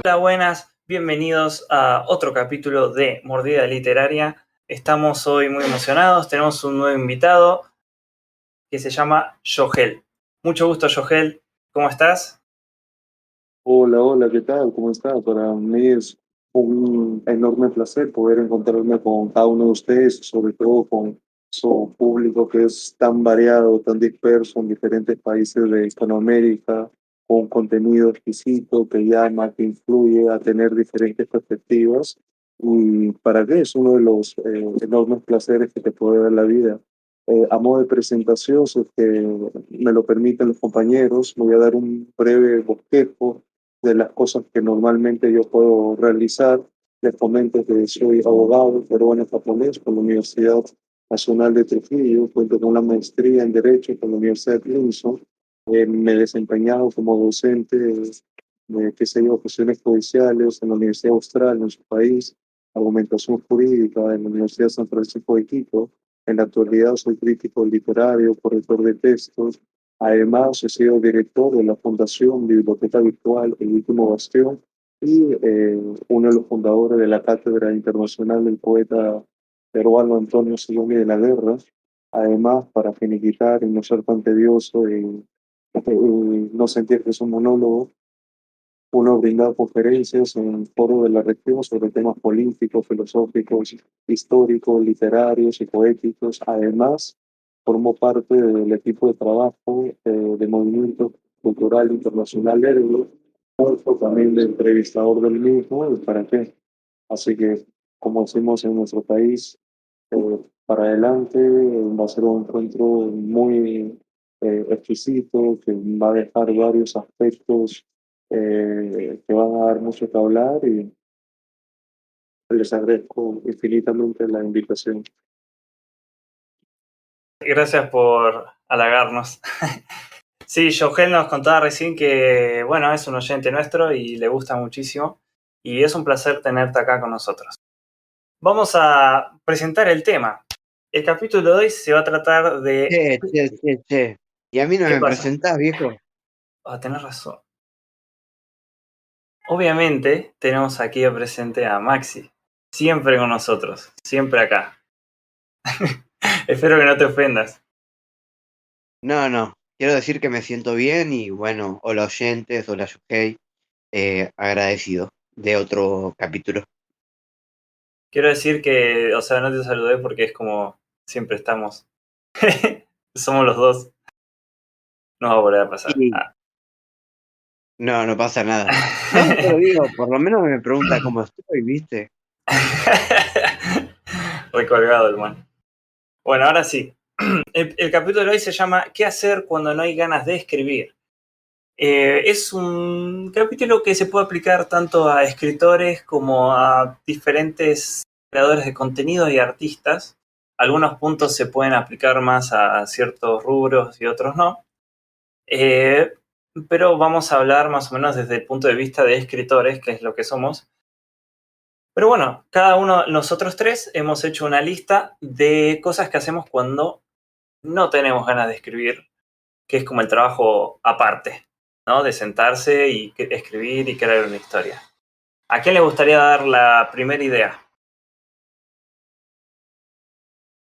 Hola, buenas, bienvenidos a otro capítulo de Mordida Literaria. Estamos hoy muy emocionados, tenemos un nuevo invitado que se llama Yohel. Mucho gusto, Yohel, ¿cómo estás? Hola, hola, ¿qué tal? ¿Cómo está? Para mí es un enorme placer poder encontrarme con cada uno de ustedes, sobre todo con su público que es tan variado, tan disperso en diferentes países de Hispanoamérica, con contenido exquisito que llama, que influye a tener diferentes perspectivas. Y para qué es uno de los enormes placeres que te puede dar la vida. A modo de presentación, si es que me lo permiten los compañeros, me voy a dar un breve bosquejo de las cosas que normalmente yo puedo realizar. Les comento que soy abogado peruano-japonés por la Universidad Nacional de Trujillo, cuento con una maestría en Derecho por la Universidad de Clemson. Me he desempeñado como docente de, qué sé yo, cuestiones judiciales en la Universidad Austral, en su país, argumentación jurídica en la Universidad de San Francisco de Quito. En la actualidad soy crítico literario, corrector de textos. Además, he sido director de la Fundación Biblioteca Virtual El Último Bastión y uno de los fundadores de la Cátedra Internacional del Poeta peruano Antonio Siloni de la Guerra. Además, para finiquitar y no ser tan tedioso y no sentir que es un monólogo, uno brinda conferencias en foros de la región sobre temas políticos, filosóficos, históricos, literarios y poéticos. Además, formó parte del equipo de trabajo del Movimiento Cultural Internacional Ergo, también de entrevistador del mismo, y para qué. Así que, como decimos en nuestro país, para adelante va a ser un encuentro muy exquisito, que va a dejar varios aspectos que van a dar mucho que hablar y les agradezco infinitamente la invitación. Gracias por halagarnos. Sí, Yohel nos contaba recién que, bueno, es un oyente nuestro y le gusta muchísimo. Y es un placer tenerte acá con nosotros. Vamos a presentar el tema. El capítulo de hoy se va a tratar de... Che, che, che, che. ¿Y a mí no ¿Qué me pasa? presentás, viejo? Tenés razón. Obviamente tenemos aquí presente a Maxi, siempre con nosotros, siempre acá. Espero que no te ofendas. No, no. Quiero decir que me siento bien y bueno, hola oyentes, hola Yuhei, agradecido de otro capítulo. Quiero decir que, o sea, no te saludé porque es como siempre estamos. Somos los dos. No va a volver a pasar. Y no, no pasa nada. No, pero digo, por lo menos me pregunta cómo estoy, ¿viste? Recolgado el man. Bueno, ahora sí. El capítulo de hoy se llama ¿Qué hacer cuando no hay ganas de escribir? Es un capítulo que se puede aplicar tanto a escritores como a diferentes creadores de contenido y artistas. Algunos puntos se pueden aplicar más a ciertos rubros y otros no. Eh, pero vamos a hablar más o menos desde el punto de vista de escritores, que es lo que somos. Pero bueno, cada uno, nosotros tres, hemos hecho una lista de cosas que hacemos cuando no tenemos ganas de escribir, que es como el trabajo aparte, ¿no? De sentarse y escribir y crear una historia. ¿A quién le gustaría dar la primera idea?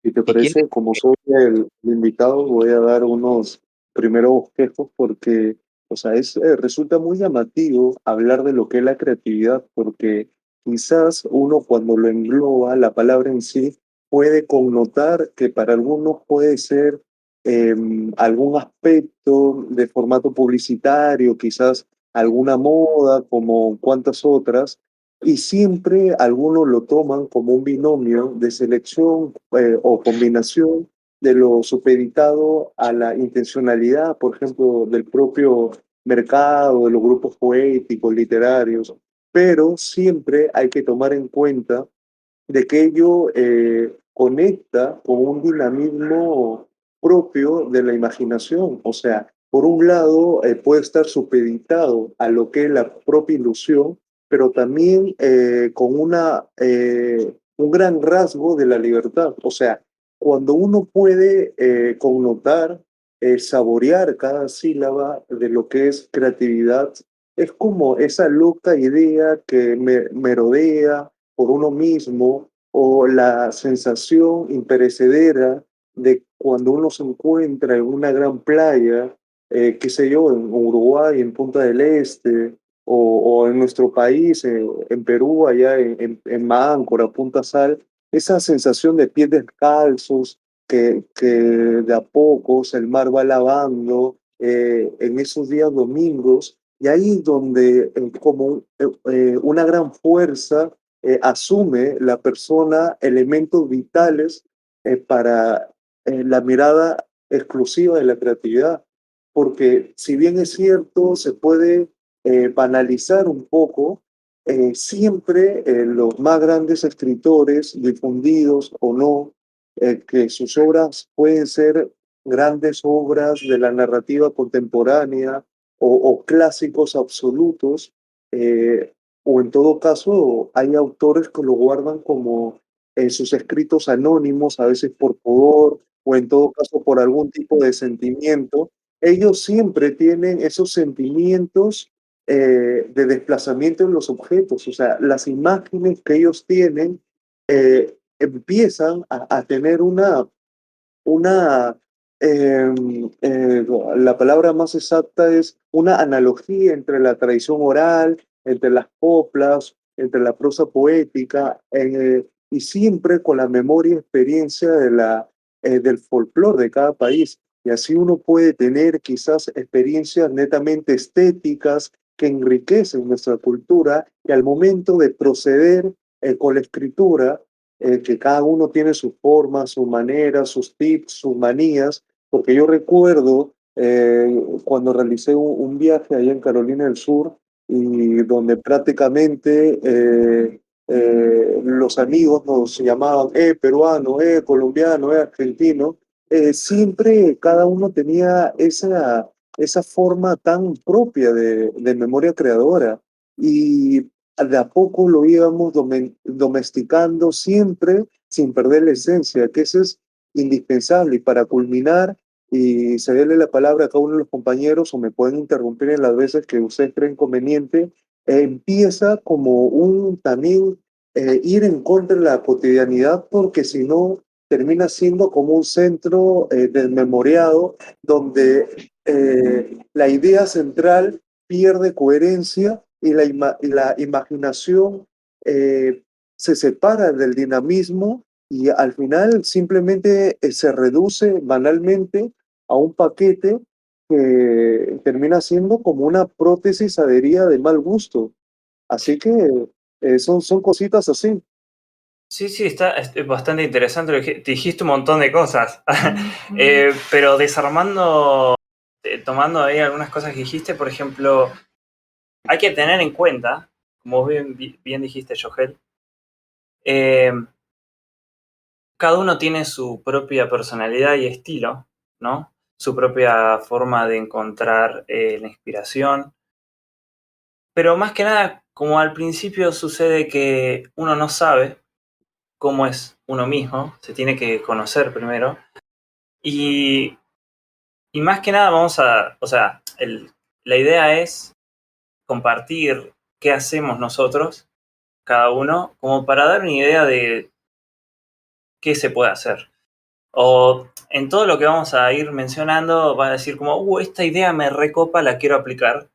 Si te Si quieres, parece, como soy el invitado, voy a dar unos primeros bosquejos porque, o sea, resulta muy llamativo hablar de lo que es la creatividad, porque quizás uno cuando lo engloba, la palabra en sí, puede connotar que para algunos puede ser eh, algún aspecto de formato publicitario, quizás alguna moda, como cuantas otras, y siempre algunos lo toman como un binomio de selección o combinación de lo supeditado a la intencionalidad, por ejemplo, del propio mercado, de los grupos poéticos, literarios, pero siempre hay que tomar en cuenta de que ello conecta con un dinamismo propio de la imaginación. O sea, por un lado puede estar supeditado a lo que es la propia ilusión, pero también con un gran rasgo de la libertad. O sea, cuando uno puede connotar, saborear cada sílaba de lo que es creatividad, es como esa loca idea que me merodea por uno mismo o la sensación imperecedera de cuando uno se encuentra en una gran playa, qué sé yo, en Uruguay, en Punta del Este, o en nuestro país, en Perú, allá en Máncora, Punta Sal, esa sensación de pies descalzos, que de a pocos el mar va lavando en esos días domingos, y ahí donde como una gran fuerza asume la persona elementos vitales para la mirada exclusiva de la creatividad. Porque si bien es cierto, se puede banalizar un poco, siempre los más grandes escritores, difundidos o no, que sus obras pueden ser grandes obras de la narrativa contemporánea o clásicos absolutos, eh, o en todo caso hay autores que lo guardan como sus escritos anónimos, a veces por pudor o en todo caso por algún tipo de sentimiento. Ellos siempre tienen esos sentimientos de desplazamiento en los objetos, o sea, las imágenes que ellos tienen empiezan a tener una eh, la palabra más exacta es una analogía entre la tradición oral, entre las coplas, entre la prosa poética, y siempre con la memoria y experiencia del folclore de cada país. Y así uno puede tener quizás experiencias netamente estéticas que enriquecen nuestra cultura y al momento de proceder con la escritura, que cada uno tiene su forma, su manera, sus tips, sus manías, porque yo recuerdo cuando realicé un viaje allá en Carolina del Sur y donde prácticamente los amigos nos llamaban, peruano, colombiano, argentino, siempre cada uno tenía esa forma tan propia de memoria creadora. Y de a poco lo íbamos domesticando siempre sin perder la esencia, que eso es indispensable. Y para culminar, y cederle la palabra a cada uno de los compañeros, o me pueden interrumpir en las veces que ustedes creen conveniente, empieza como un también ir en contra de la cotidianidad, porque si no, termina siendo como un centro desmemoriado, donde la idea central pierde coherencia y la imaginación eh, se separa del dinamismo y al final simplemente se reduce banalmente a un paquete que termina siendo como una prótesis adherida de mal gusto. Así que son cositas así. Sí, sí, está bastante interesante. Dijiste un montón de cosas. Pero desarmando, tomando ahí algunas cosas que dijiste, por ejemplo, hay que tener en cuenta, como vos bien dijiste, Joel, eh, cada uno tiene su propia personalidad y estilo, ¿no? Su propia forma de encontrar la inspiración. Pero más que nada, como al principio sucede que uno no sabe cómo es uno mismo, se tiene que conocer primero. Y, y más que nada o sea, la idea es compartir qué hacemos nosotros, cada uno, como para dar una idea de qué se puede hacer. O en todo lo que vamos a ir mencionando, va a decir como, esta idea me recopa, la quiero aplicar.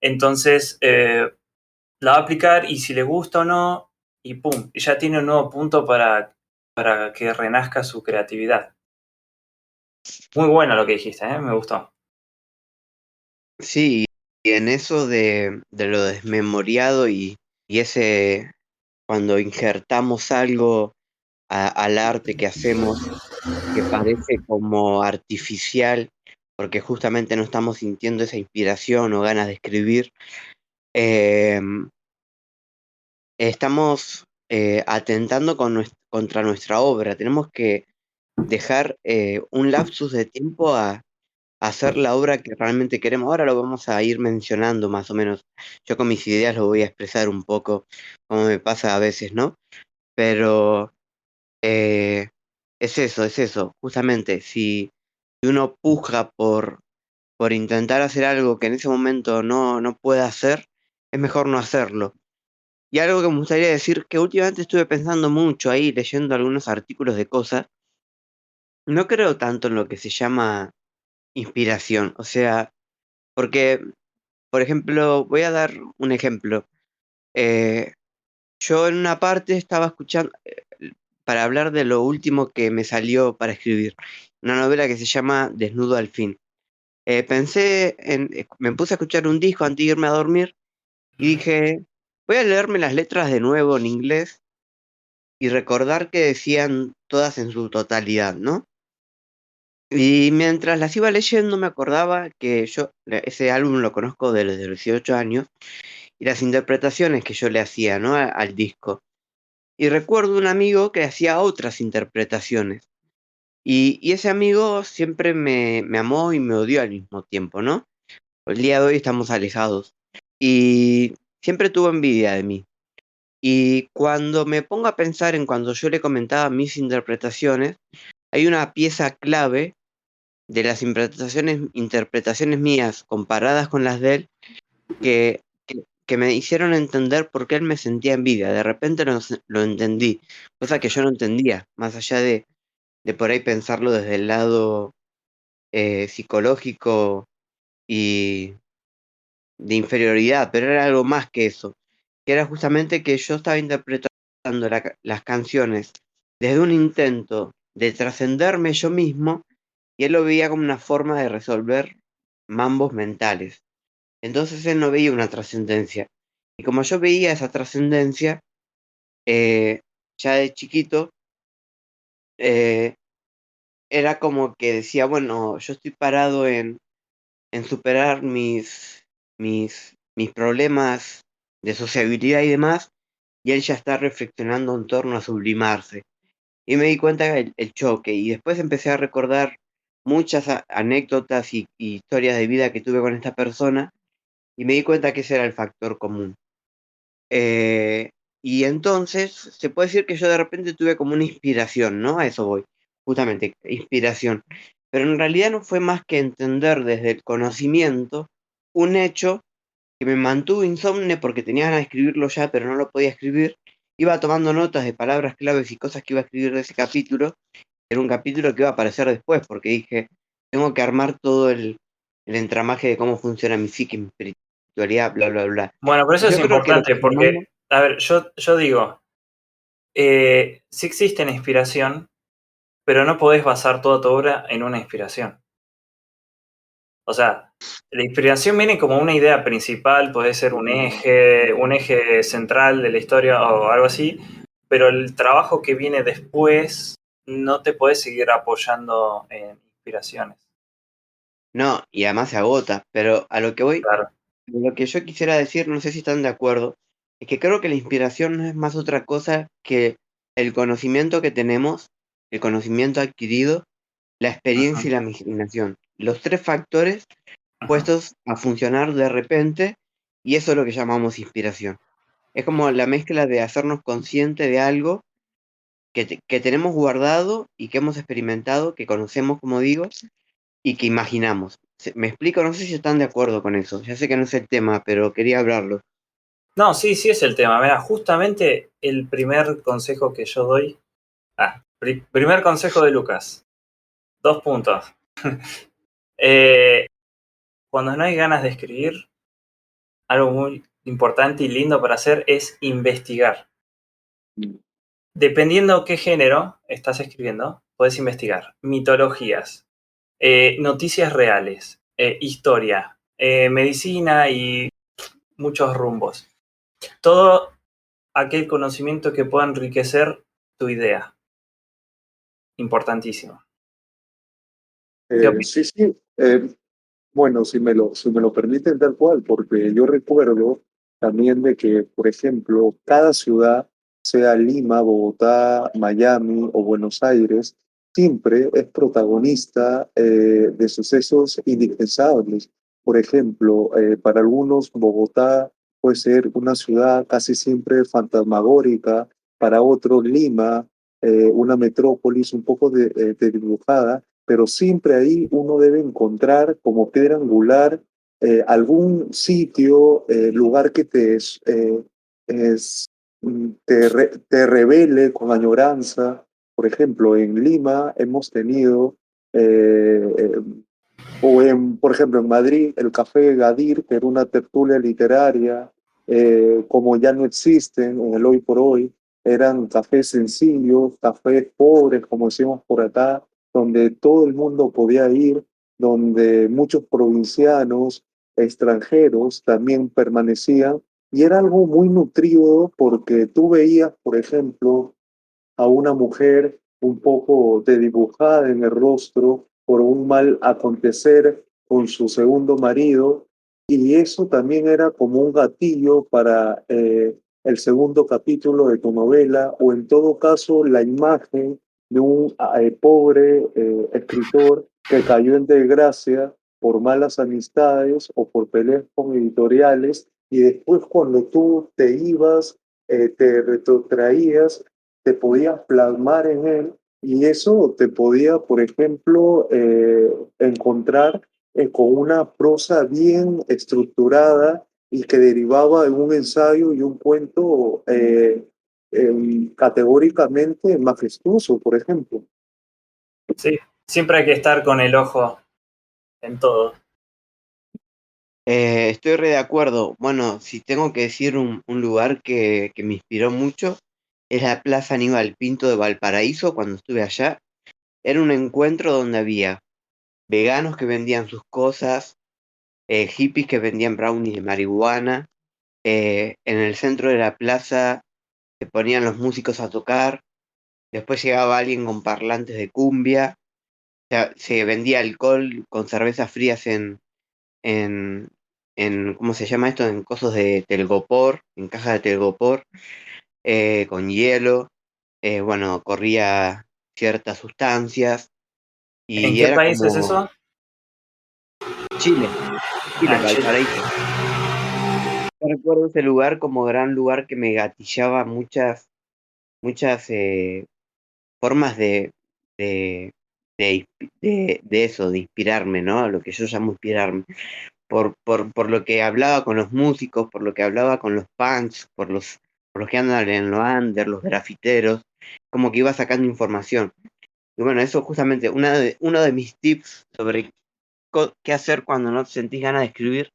Entonces, la va a aplicar y si le gusta o no, y pum, y ya tiene un nuevo punto para que renazca su creatividad. Muy bueno lo que dijiste, me gustó. Sí, y en eso de lo desmemoriado y ese, cuando injertamos algo al arte que hacemos, que parece como artificial, porque justamente no estamos sintiendo esa inspiración o ganas de escribir, eh, estamos atentando contra nuestra obra. Tenemos que dejar un lapsus de tiempo a hacer la obra que realmente queremos. Ahora lo vamos a ir mencionando más o menos. Yo con mis ideas lo voy a expresar un poco, como me pasa a veces, ¿no? Pero es eso, justamente, si uno puja por intentar hacer algo que en ese momento no pueda hacer, es mejor no hacerlo. Y algo que me gustaría decir, que últimamente estuve pensando mucho ahí, leyendo algunos artículos de cosas, no creo tanto en lo que se llama inspiración. O sea, porque, por ejemplo, voy a dar un ejemplo. Eh, yo en una parte estaba escuchando, para hablar de lo último que me salió para escribir, una novela que se llama Desnudo al fin. Me puse a escuchar un disco antes de irme a dormir y dije, voy a leerme las letras de nuevo en inglés y recordar que decían todas en su totalidad, ¿no? Y mientras las iba leyendo me acordaba que ese álbum lo conozco desde los 18 años y las interpretaciones que yo le hacía, ¿no? Al disco. Y recuerdo un amigo que hacía otras interpretaciones. Y ese amigo siempre me amó y me odió al mismo tiempo, ¿no? El día de hoy estamos alejados. Y siempre tuvo envidia de mí. Y cuando me pongo a pensar en cuando yo le comentaba mis interpretaciones, hay una pieza clave de las interpretaciones mías comparadas con las de él que me hicieron entender por qué él me sentía envidia. De repente lo entendí, cosa que yo no entendía, más allá de por ahí pensarlo desde el lado psicológico y de inferioridad, pero era algo más que eso, que era justamente que yo estaba interpretando las canciones desde un intento de trascenderme yo mismo y él lo veía como una forma de resolver mambos mentales. Entonces él no veía una trascendencia. Y como yo veía esa trascendencia, eh, ya de chiquito, eh, era como que decía, bueno, yo estoy parado en superar mis problemas de sociabilidad y demás, y él ya está reflexionando en torno a sublimarse. Y me di cuenta el choque, y después empecé a recordar muchas anécdotas y historias de vida que tuve con esta persona, y me di cuenta que ese era el factor común. Eh, y entonces se puede decir que yo de repente tuve como una inspiración, ¿no? A eso voy, justamente, inspiración. Pero en realidad no fue más que entender desde el conocimiento un hecho que me mantuvo insomne porque tenía ganas de escribirlo ya, pero no lo podía escribir. Iba tomando notas de palabras claves y cosas que iba a escribir de ese capítulo. Era un capítulo que iba a aparecer después, porque dije, tengo que armar todo el entramaje de cómo funciona mi psique, mi espiritualidad, bla, bla, bla. Bueno, por Y eso es yo creo que lo importante, que armamos, porque, a ver, yo digo, sí existe la inspiración, pero no podés basar toda tu obra en una inspiración. O sea, la inspiración viene como una idea principal, puede ser un eje central de la historia o algo así, pero el trabajo que viene después no te puedes seguir apoyando en inspiraciones. no, y además se agota, pero a lo que voy, Claro. lo que yo quisiera decir, no sé si están de acuerdo, es que creo que la inspiración no es más otra cosa que el conocimiento que tenemos, el conocimiento adquirido, la experiencia Ujú, y la imaginación. Los tres factores ujú. puestos a funcionar de repente, y eso es lo que llamamos inspiración. Es como la mezcla de hacernos consciente de algo que tenemos guardado y que hemos experimentado, que conocemos, como digo, y que imaginamos. ¿Me explico? No sé si están de acuerdo con eso. Ya sé que no es el tema, pero quería hablarlo. No, sí, sí es el tema. Mira, justamente el primer consejo que yo doy. Primer consejo de Lucas. 2 puntos. Eh, cuando no hay ganas de escribir, algo muy importante y lindo para hacer es investigar. Dependiendo qué género estás escribiendo, puedes investigar mitologías, noticias reales, historia, medicina y muchos rumbos. Todo aquel conocimiento que pueda enriquecer tu idea. Importantísimo. ¿Qué opinas? Sí, sí. Bueno, si me lo permiten tal cual, porque yo recuerdo también de que, por ejemplo, cada ciudad, sea Lima, Bogotá, Miami o Buenos Aires, siempre es protagonista de sucesos indispensables. Por ejemplo, para algunos Bogotá puede ser una ciudad casi siempre fantasmagórica, para otros Lima, una metrópolis un poco dibujada, pero siempre ahí uno debe encontrar como piedra angular algún sitio, lugar que es- te revele con añoranza. Por ejemplo, en Lima hemos tenido, eh, eh, por ejemplo, en Madrid, el Café Gadir, que era una tertulia literaria, como ya no existen en el hoy por hoy, eran cafés sencillos, cafés pobres, como decimos por acá, donde todo el mundo podía ir, donde muchos provincianos, extranjeros también permanecían, y era algo muy nutrido porque tú veías, por ejemplo, a una mujer un poco desdibujada en el rostro por un mal acontecer con su segundo marido, y eso también era como un gatillo para el segundo capítulo de tu novela, o en todo caso la imagen de un pobre escritor que cayó en desgracia por malas amistades o por peleas con editoriales, y después cuando tú te ibas, te retrotraías, te podías plasmar en él, y eso te podía, por ejemplo, encontrar con una prosa bien estructurada y que derivaba en un ensayo y un cuento categóricamente majestuoso, por ejemplo. Sí, siempre hay que estar con el ojo en todo. Estoy re de acuerdo. Bueno, si tengo que decir un lugar que me inspiró mucho, es la Plaza Aníbal Pinto de Valparaíso cuando estuve allá. Era un encuentro donde había veganos que vendían sus cosas, hippies que vendían brownies de marihuana. En el centro de la plaza se ponían los músicos a tocar. Después llegaba alguien con parlantes de cumbia. Se vendía alcohol con cervezas frías en, ¿cómo se llama esto? En cosos de telgopor, en cajas de telgopor, con hielo. Bueno, corría ciertas sustancias ¿En y qué era país es como eso? Chile, Chile, Ah, en en Chile. Valparaíso. Yo recuerdo ese lugar como gran lugar que me gatillaba muchas formas de, de eso, de inspirarme, ¿no? Lo que yo llamo inspirarme. Por lo que hablaba con los músicos, por lo que hablaba con los punks, por los que andan en lo under, los grafiteros, como que iba sacando información. Y bueno, eso justamente, uno de mis tips sobre qué hacer cuando no te sentís ganas de escribir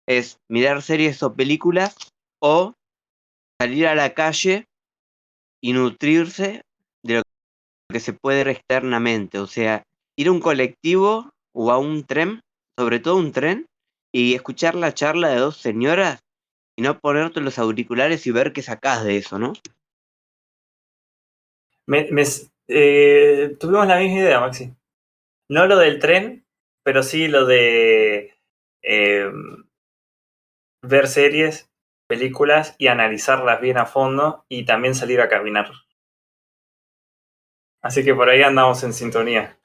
es mirar series o películas o salir a la calle y nutrirse de lo que se puede ver externamente. O sea, ir a un colectivo o a un tren, sobre todo un tren, y escuchar la charla de dos señoras y no ponerte los auriculares y ver qué sacás de eso, ¿no? Tuvimos la misma idea, Maxi. No lo del tren, pero sí lo de eh, ver series, películas y analizarlas bien a fondo y también salir a caminar. Así que por ahí andamos en sintonía.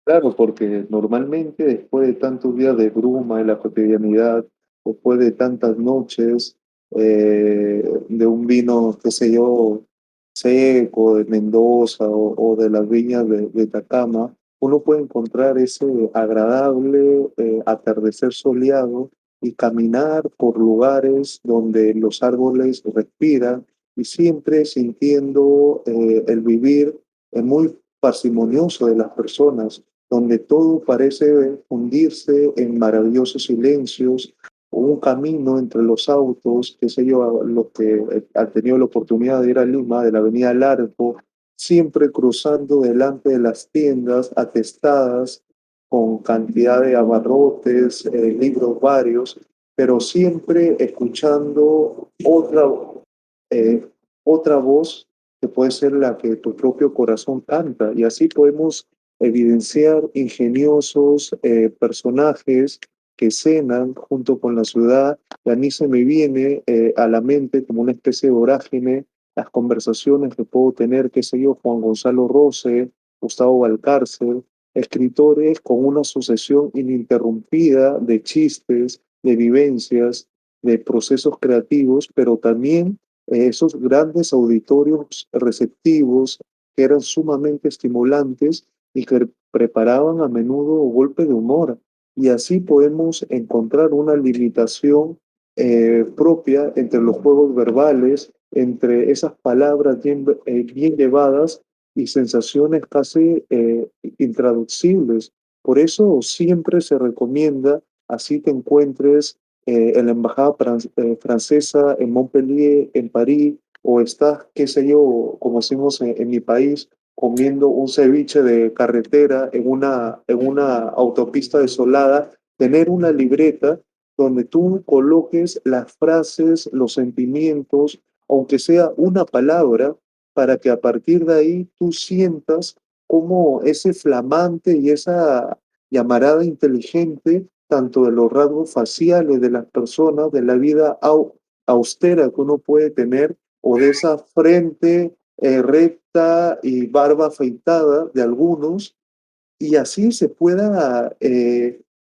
Claro, porque normalmente después de tantos días de bruma en la cotidianidad, después de tantas noches de un vino, qué sé yo, seco de Mendoza o de las viñas de Atacama, uno puede encontrar ese agradable atardecer soleado y caminar por lugares donde los árboles respiran, y siempre sintiendo el vivir muy parsimonioso de las personas, donde todo parece fundirse en maravillosos silencios, un camino entre los autos, qué sé yo, los que han tenido la oportunidad de ir a Lima, de la avenida Larco, siempre cruzando delante de las tiendas atestadas con cantidad de abarrotes, libros varios, pero siempre escuchando eh, otra voz que puede ser la que tu propio corazón canta, y así podemos evidenciar ingeniosos personajes que cenan junto con la ciudad. Y a mí se me viene a la mente como una especie de vorágine las conversaciones que puedo tener, qué sé yo, Juan Gonzalo Rose, Gustavo Valcárcel, escritores con una sucesión ininterrumpida de chistes, de vivencias, de procesos creativos, pero también esos grandes auditorios receptivos que eran sumamente estimulantes y que preparaban a menudo golpes de humor y así podemos encontrar una limitación propia entre los juegos verbales, entre esas palabras bien llevadas y sensaciones casi intraducibles. Por eso siempre se recomienda, así te encuentres en la embajada francesa en Montpellier, en París, o estás, qué sé yo, como decimos en mi país, comiendo un ceviche de carretera en una autopista desolada, tener una libreta donde tú coloques las frases, los sentimientos, aunque sea una palabra, para que a partir de ahí tú sientas cómo ese flamante y esa llamarada inteligente, tanto de los rasgos faciales de las personas, de la vida austera que uno puede tener, o de esa frente recta y barba afeitada de algunos, y así se pueda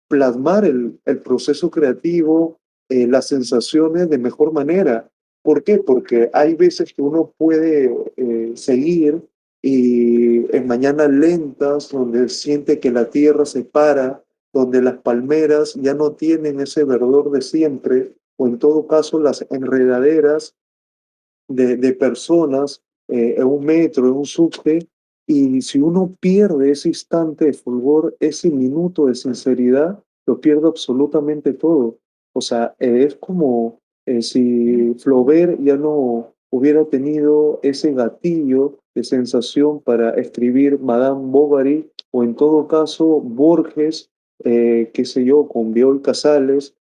plasmar el proceso creativo, las sensaciones de mejor manera. ¿Por qué? Porque hay veces que uno puede seguir y en mañanas lentas, donde siente que la tierra se para, donde las palmeras ya no tienen ese verdor de siempre, o en todo caso las enredaderas de personas en un metro, en un subte, y si uno pierde ese instante de fulgor, ese minuto de sinceridad, lo pierde absolutamente todo. O sea, es como si Flaubert ya no hubiera tenido ese gatillo de sensación para escribir Madame Bovary, o en todo caso Borges, qué sé yo, con Bioy Casales,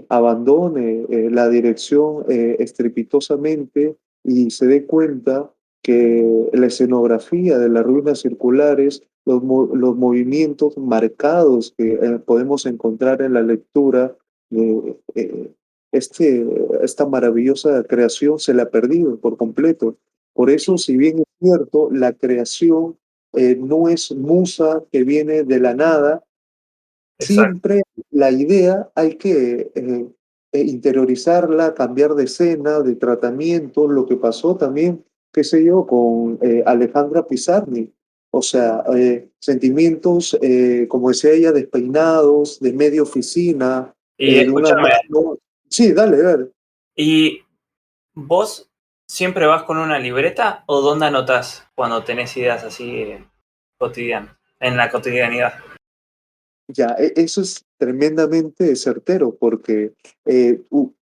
abandone la dirección estrepitosamente y se dé cuenta que la escenografía de las ruinas circulares, los movimientos marcados que podemos encontrar en la lectura de esta maravillosa creación se la ha perdido por completo. Por eso, si bien es cierto, la creación no es musa que viene de la nada, Exacto. siempre la idea hay que interiorizarla, cambiar de escena, de tratamiento, lo que pasó también, qué sé yo, con Alejandra Pizarnik. O sea, sentimientos, como decía ella, despeinados, de media oficina, Y de una... escúchame, Sí, dale, dale. ¿y vos siempre vas con una libreta o dónde anotás cuando tenés ideas así cotidianas, en la cotidianidad? Ya, eso es tremendamente certero porque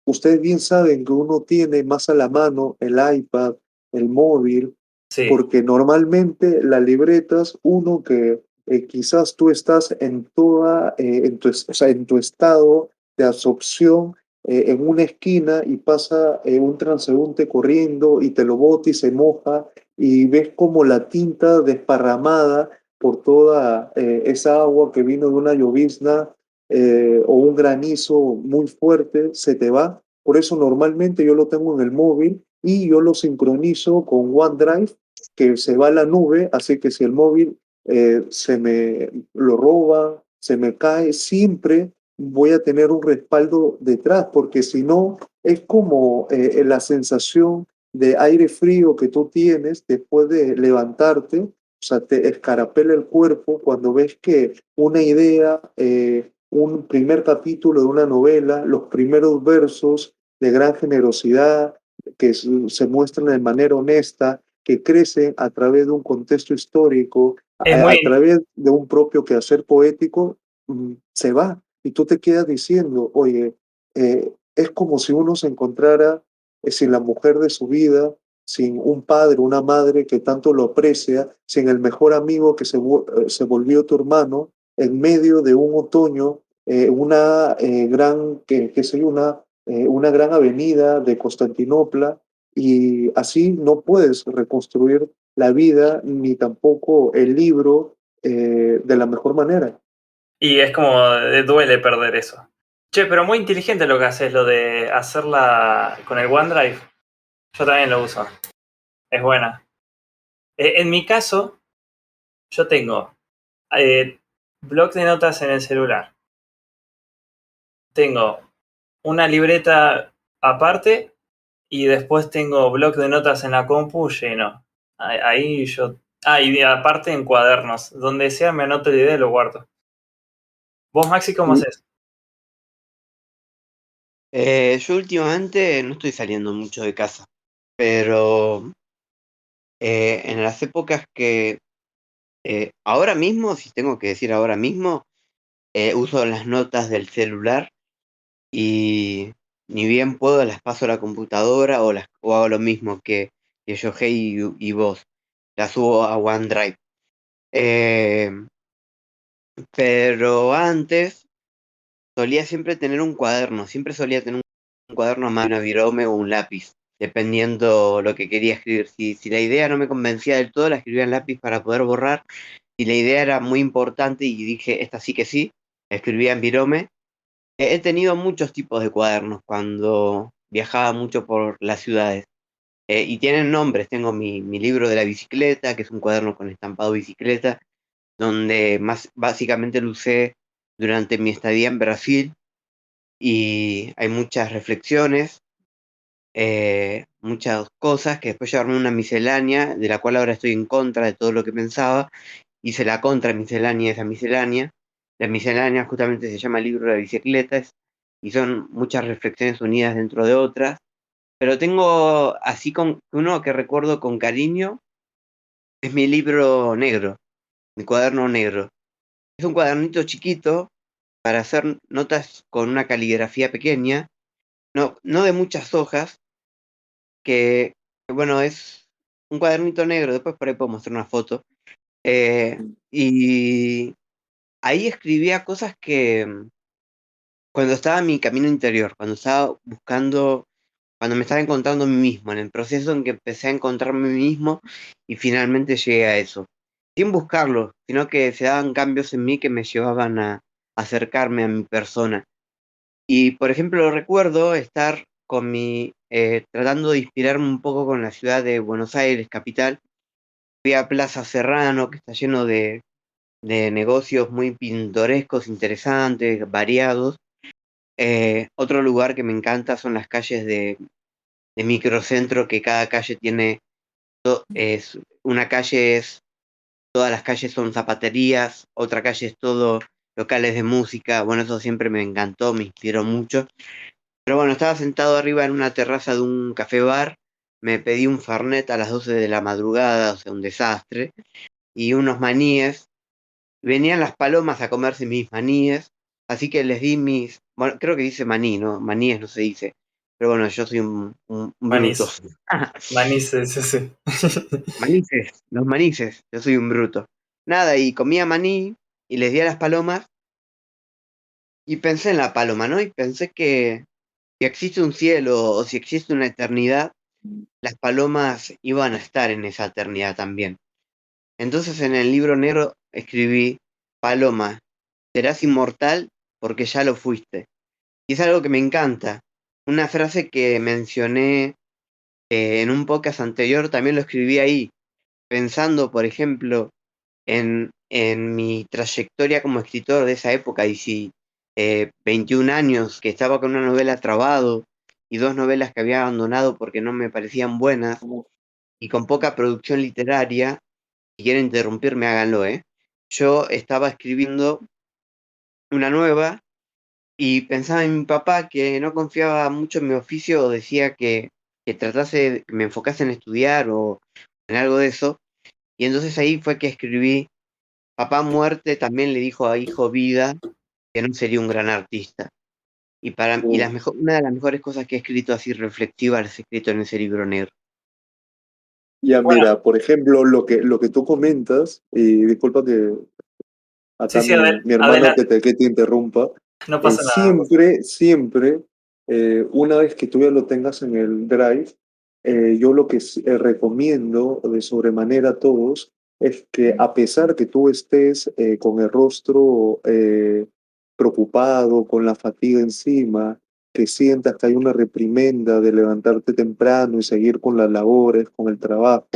ustedes bien saben que uno tiene más a la mano el iPad, el móvil, Sí. porque normalmente las libretas, uno que quizás tú estás en toda, o sea, en tu estado de absorción en una esquina y pasa un transeúnte corriendo y te lo bota y se moja y ves como la tinta desparramada por toda esa agua que vino de una llovizna o un granizo muy fuerte, se te va. Por eso normalmente yo lo tengo en el móvil y yo lo sincronizo con OneDrive, que se va a la nube, así que si el móvil se me lo roba, se me cae, siempre voy a tener un respaldo detrás, porque si no, es como la sensación de aire frío que tú tienes después de levantarte, o sea, te escarapela el cuerpo cuando ves que una idea, un primer capítulo de una novela, los primeros versos de gran generosidad, que se muestran de manera honesta, que crecen a través de un contexto histórico, Es a muy, través de un propio quehacer poético, se va. Y tú te quedas diciendo, oye, es como si uno se encontrara sin la mujer de su vida, sin un padre, una madre que tanto lo aprecia, sin el mejor amigo que se volvió tu hermano, en medio de un otoño, una gran, qué sé yo, una gran avenida de Constantinopla, y así no puedes reconstruir la vida ni tampoco el libro de la mejor manera. y es como, duele perder eso. Che, pero muy inteligente lo que haces, lo de hacerla con el OneDrive. Yo también lo uso. Es buena. En mi caso, yo tengo blog de notas en el celular. Tengo una libreta aparte y después tengo blog de notas en la compu lleno. Ahí yo Y aparte en cuadernos. Donde sea me anoto la idea y lo guardo. ¿Vos, Maxi, cómo Sí. haces? Yo últimamente no estoy saliendo mucho de casa, pero en las épocas que ahora mismo, si tengo que decir ahora mismo, uso las notas del celular y ni bien puedo las paso a la computadora o hago lo mismo que Yohei y vos, las subo a OneDrive. Eh, pero antes solía siempre tener un cuaderno, siempre solía tener un cuaderno a mano, una virome o un lápiz, dependiendo lo que quería escribir. Si la idea no me convencía del todo, la escribía en lápiz para poder borrar. Si la idea era muy importante y dije, esta sí que sí, la escribía en virome. He tenido muchos tipos de cuadernos cuando viajaba mucho por las ciudades. Y tienen nombres, tengo mi libro de la bicicleta, que es un cuaderno con estampado bicicleta, donde más básicamente lo usé durante mi estadía en Brasil y hay muchas reflexiones, muchas cosas que después llevaron a una miscelánea, de la cual ahora estoy en contra de todo lo que pensaba. Hice la contra miscelánea de esa miscelánea. La miscelánea justamente se llama Libro de la Bicicleta y son muchas reflexiones unidas dentro de otras. Pero tengo así con uno que recuerdo con cariño, es mi libro negro, mi cuaderno negro. Es un cuadernito chiquito para hacer notas con una caligrafía pequeña, no de muchas hojas, que, bueno, es un cuadernito negro, después por ahí puedo mostrar una foto. Y ahí escribía cosas que cuando estaba en mi camino interior, cuando estaba buscando, cuando me estaba encontrando a mí mismo, en el proceso en que empecé a encontrarme a mí mismo y finalmente llegué a eso. Sin buscarlo, sino que se daban cambios en mí que me llevaban a acercarme a mi persona. Y por ejemplo, recuerdo estar tratando de inspirarme un poco con la ciudad de Buenos Aires, capital. Fui a Plaza Serrano, que está lleno de negocios muy pintorescos, interesantes, variados. Otro lugar que me encanta son las calles de microcentro, que cada calle tiene, una calle es, todas las calles son zapaterías, otra calle es todo locales de música. Bueno, eso siempre me encantó, me inspiró mucho. Pero bueno, estaba sentado arriba en una terraza de un café bar, me pedí un Fernet a las 12 de la madrugada, o sea, un desastre, y unos maníes. Venían las palomas a comerse mis maníes, así que les di bueno, creo que dice maní, ¿no? Maníes no se dice, pero bueno, yo soy un bruto. Manís. Manís, sí. Manices, los manices, yo soy un bruto. Nada, y comía maní y les di a las palomas y pensé en la paloma, ¿no? Y pensé que si existe un cielo o si existe una eternidad, las palomas iban a estar en esa eternidad también. Entonces en el libro negro escribí, Paloma, serás inmortal porque ya lo fuiste. Y es algo que me encanta. Una frase que mencioné en un podcast anterior, también lo escribí ahí, pensando, por ejemplo, en mi trayectoria como escritor de esa época, y si 21 años que estaba con una novela trabado y dos novelas que había abandonado porque no me parecían buenas, y con poca producción literaria, si quieren interrumpirme, háganlo, ¿eh? Yo estaba escribiendo una nueva y pensaba en mi papá que no confiaba mucho en mi oficio, o decía que tratase, que me enfocase en estudiar o en algo de eso. Y entonces ahí fue que escribí, papá muerte también le dijo a hijo vida que no sería un gran artista. Una de las mejores cosas que he escrito así reflexivas las he escrito en ese libro negro. Ya, Bueno, mira, por ejemplo, lo que tú comentas, y disculpa que sí, acá sí, mi hermano adelante. que te interrumpa, No pasa nada, no pasa nada. siempre, una vez que tú ya lo tengas en el Drive, yo lo que recomiendo de sobremanera a todos es que a pesar que tú estés con el rostro preocupado, con la fatiga encima, que sientas que hay una reprimenda de levantarte temprano y seguir con las labores, con el trabajo,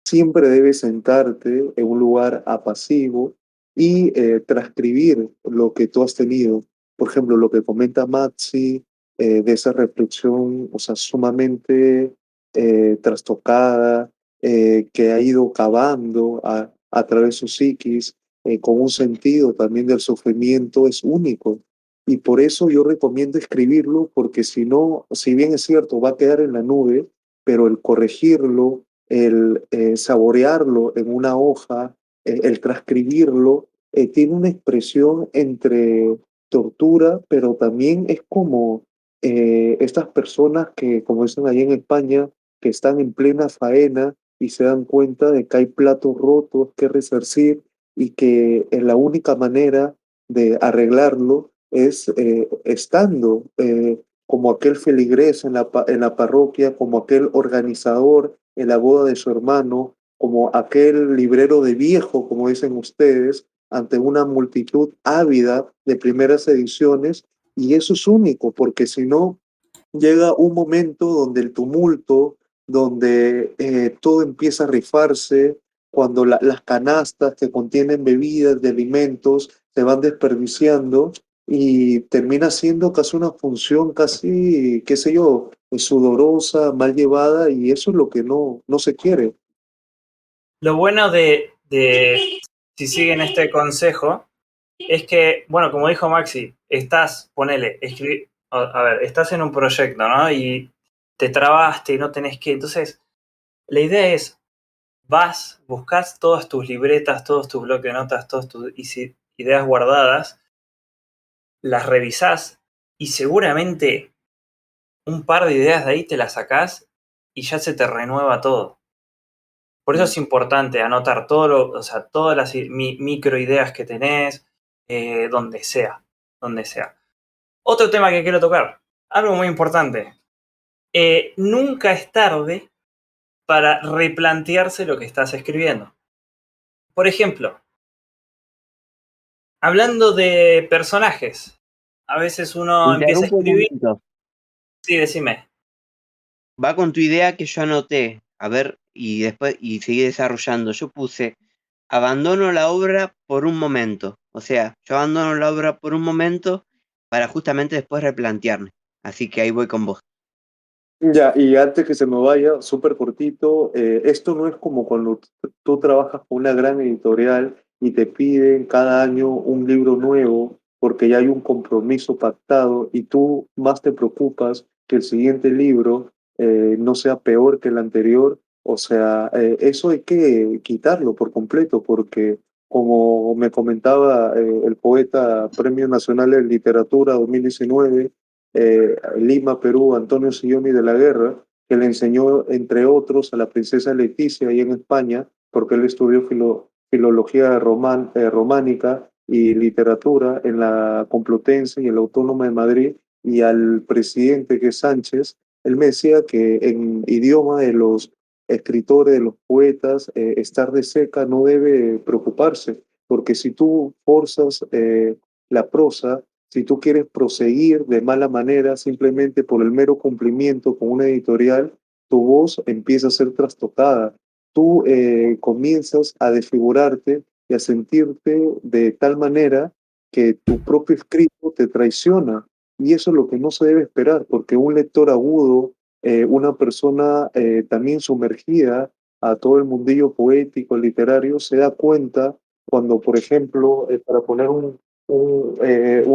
siempre debes sentarte en un lugar apacivo y transcribir lo que tú has tenido. Por ejemplo, lo que comenta Maxi, de esa reflexión, o sea, sumamente trastocada, que ha ido cavando a través de su psiquis, con un sentido también del sufrimiento, es único. Y por eso yo recomiendo escribirlo, porque si no, si bien es cierto, va a quedar en la nube, pero el corregirlo, el saborearlo en una hoja, el transcribirlo, tiene una expresión entre tortura, pero también es como estas personas que, como dicen allí en España, que están en plena faena y se dan cuenta de que hay platos rotos que resarcir y que la única manera de arreglarlo es estando como aquel feligrés en la parroquia, como aquel organizador en la boda de su hermano, como aquel librero de viejo, como dicen ustedes, ante una multitud ávida de primeras ediciones. Y eso es único, porque si no, llega un momento donde el tumulto, donde todo empieza a rifarse, cuando las canastas que contienen bebidas, de alimentos, se van desperdiciando y termina siendo casi una función casi, qué sé yo, sudorosa, mal llevada, y eso es lo que no se quiere. Lo bueno si siguen este consejo, es que, bueno, como dijo Maxi, a ver, estás en un proyecto, ¿no? Y te trabaste y no tenés que. Entonces, la idea es, buscas todas tus libretas, todos tus bloques de notas, todas tus ideas guardadas, las revisás y seguramente un par de ideas de ahí te las sacás y ya se te renueva todo. Por eso es importante anotar o sea, todas las micro ideas que tenés, donde sea, donde sea. Otro tema que quiero tocar, algo muy importante. Nunca es tarde para replantearse lo que estás escribiendo. Por ejemplo, hablando de personajes, a veces Te uno empieza a interrumpo un escribir. momento. Sí, decime. Va con tu idea que yo anoté. A ver, y después, y seguí desarrollando. Yo puse, abandono la obra por un momento. O sea, yo abandono la obra por un momento para justamente después replantearme. Así que ahí voy con vos. Ya, y antes que se me vaya, súper cortito, esto no es como cuando tú trabajas con una gran editorial y te piden cada año un libro nuevo porque ya hay un compromiso pactado y tú más te preocupas que el siguiente libro no sea peor que el anterior. O sea, eso hay que quitarlo por completo porque como me comentaba el poeta Premio Nacional de Literatura 2019, Lima, Perú, Antonio Silloni de la Guerra, que le enseñó, entre otros, a la princesa Leticia ahí en España, porque él estudió filología románica y literatura en la Complutense y en la Autónoma de Madrid, y al presidente que es Sánchez, él me decía que en idioma de los escritores, de los poetas, estar de seca no debe preocuparse, porque si tú forzas la prosa, si tú quieres proseguir de mala manera simplemente por el mero cumplimiento con una editorial, tu voz empieza a ser trastocada. Tú comienzas a desfigurarte y a sentirte de tal manera que tu propio escrito te traiciona. Y eso es lo que no se debe esperar, porque un lector agudo, una persona también sumergida a todo el mundillo poético, literario, se da cuenta cuando, por ejemplo, para poner un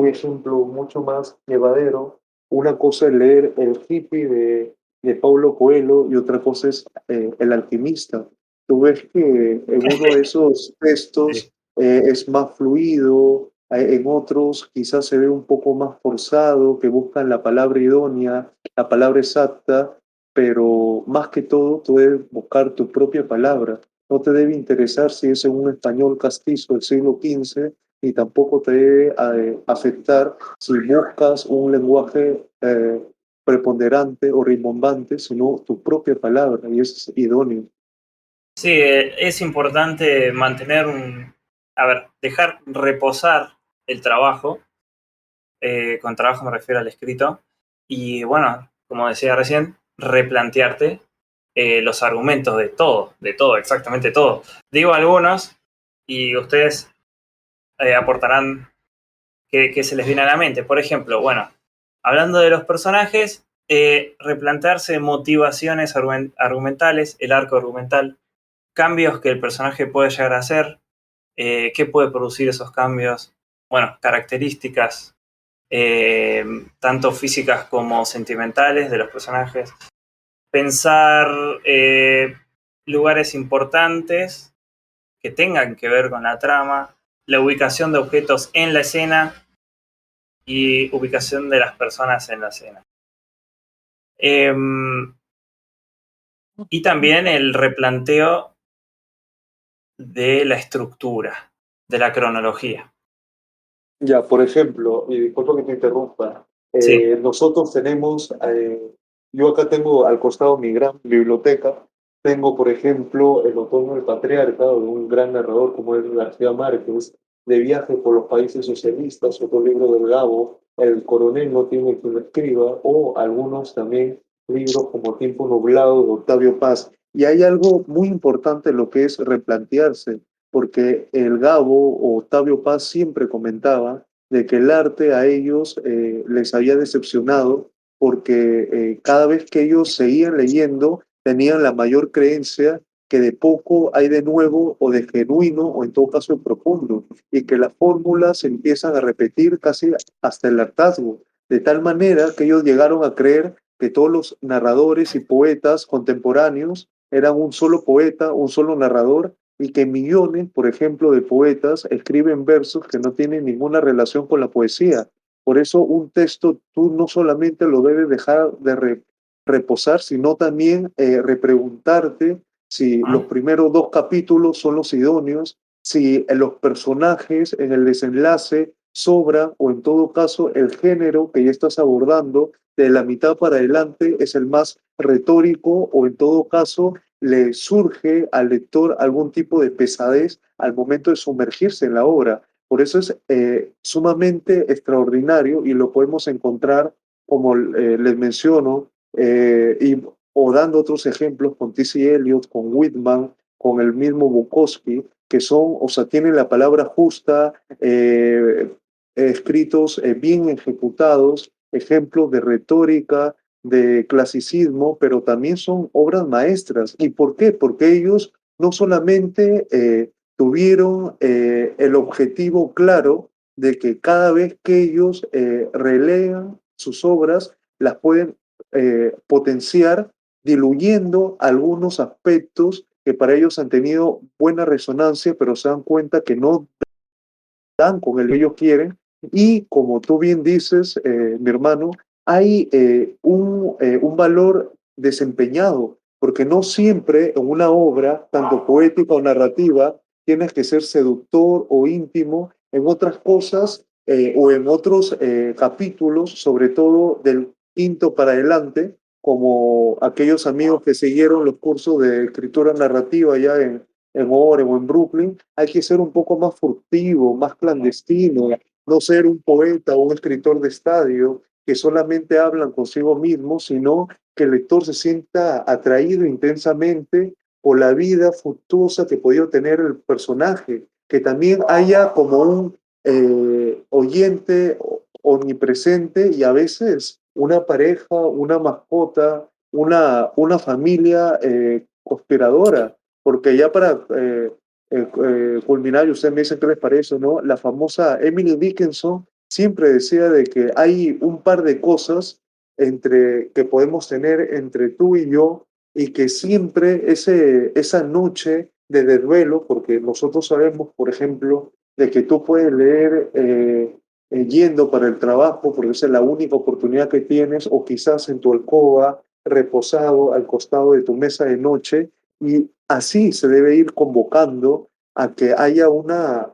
ejemplo mucho más llevadero. Una cosa es leer El hippie de Paulo Coelho y otra cosa es El alquimista. Tú ves que en uno de esos textos Sí. es más fluido, en otros quizás se ve un poco más forzado, que buscan la palabra idónea, la palabra exacta, pero más que todo tú debes buscar tu propia palabra. No te debe interesar si es en un español castizo del siglo XV, y tampoco te debe afectar si buscas un lenguaje preponderante o rimbombante, sino tu propia palabra, y eso es idóneo. Sí, es importante a ver, dejar reposar el trabajo. Con trabajo me refiero al escrito. Y bueno, como decía recién, replantearte los argumentos de todo, exactamente todo. Digo algunos y ustedes aportarán que se les viene a la mente. Por ejemplo, bueno, hablando de los personajes, replantearse motivaciones argumentales, el arco argumental, cambios que el personaje puede llegar a hacer, qué puede producir esos cambios, bueno, características tanto físicas como sentimentales de los personajes, pensar lugares importantes que tengan que ver con la trama, la ubicación de objetos en la escena y ubicación de las personas en la escena. Y también el replanteo de la estructura, de la cronología. Ya, por ejemplo, y disculpa que te interrumpa, Sí. nosotros tenemos, yo acá tengo al costado mi gran biblioteca, tengo, por ejemplo, El Otoño del Patriarca, de un gran narrador como es García Márquez, de Viaje por los Países Socialistas, otro libro del Gabo, El Coronel no tiene quien lo escriba, o algunos también libros como Tiempo Nublado de Octavio Paz. Y hay algo muy importante en lo que es replantearse porque el Gabo o Octavio Paz siempre comentaba de que el arte a ellos les había decepcionado porque cada vez que ellos seguían leyendo tenían la mayor creencia que de poco hay de nuevo o de genuino o en todo caso de profundo y que las fórmulas se empiezan a repetir casi hasta el hartazgo, de tal manera que ellos llegaron a creer que todos los narradores y poetas contemporáneos eran un solo poeta, un solo narrador y que millones, por ejemplo, de poetas escriben versos que no tienen ninguna relación con la poesía. Por eso un texto tú no solamente lo debes dejar de reposar, sino también repreguntarte si los primeros dos capítulos son los idóneos, si los personajes en el desenlace sobran o en todo caso el género que ya estás abordando de la mitad para adelante es el más retórico o en todo caso le surge al lector algún tipo de pesadez al momento de sumergirse en la obra. Por eso es sumamente extraordinario y lo podemos encontrar, como les menciono, o dando otros ejemplos con T.C. Eliot, con Whitman, con el mismo Bukowski, que son, o sea, tienen la palabra justa, escritos bien ejecutados, ejemplos de retórica, de clasicismo, pero también son obras maestras. ¿Y por qué? Porque ellos no solamente tuvieron el objetivo claro de que cada vez que ellos relean sus obras, las pueden potenciar diluyendo algunos aspectos que para ellos han tenido buena resonancia, pero se dan cuenta que no dan con el que ellos quieren. Y como tú bien dices, mi hermano, hay un valor desempeñado, porque no siempre en una obra, tanto poética o narrativa, tienes que ser seductor o íntimo. En otras cosas o en otros capítulos, sobre todo del quinto para adelante, como aquellos amigos que siguieron los cursos de escritura narrativa ya en Oregon o en Brooklyn, hay que ser un poco más furtivo, más clandestino, no ser un poeta o un escritor de estadio que solamente hablan consigo mismo, sino que el lector se sienta atraído intensamente por la vida fructuosa que podía tener el personaje, que también haya como un oyente omnipresente y a veces una pareja, una mascota, una familia conspiradora, porque ya para culminar, y ustedes me dicen qué les parece, ¿no? La famosa Emily Dickinson siempre decía de que hay un par de cosas que podemos tener entre tú y yo y que siempre esa noche de desvelo, porque nosotros sabemos, por ejemplo, de que tú puedes leer yendo para el trabajo, porque esa es la única oportunidad que tienes, o quizás en tu alcoba, reposado al costado de tu mesa de noche, y así se debe ir convocando a que haya unas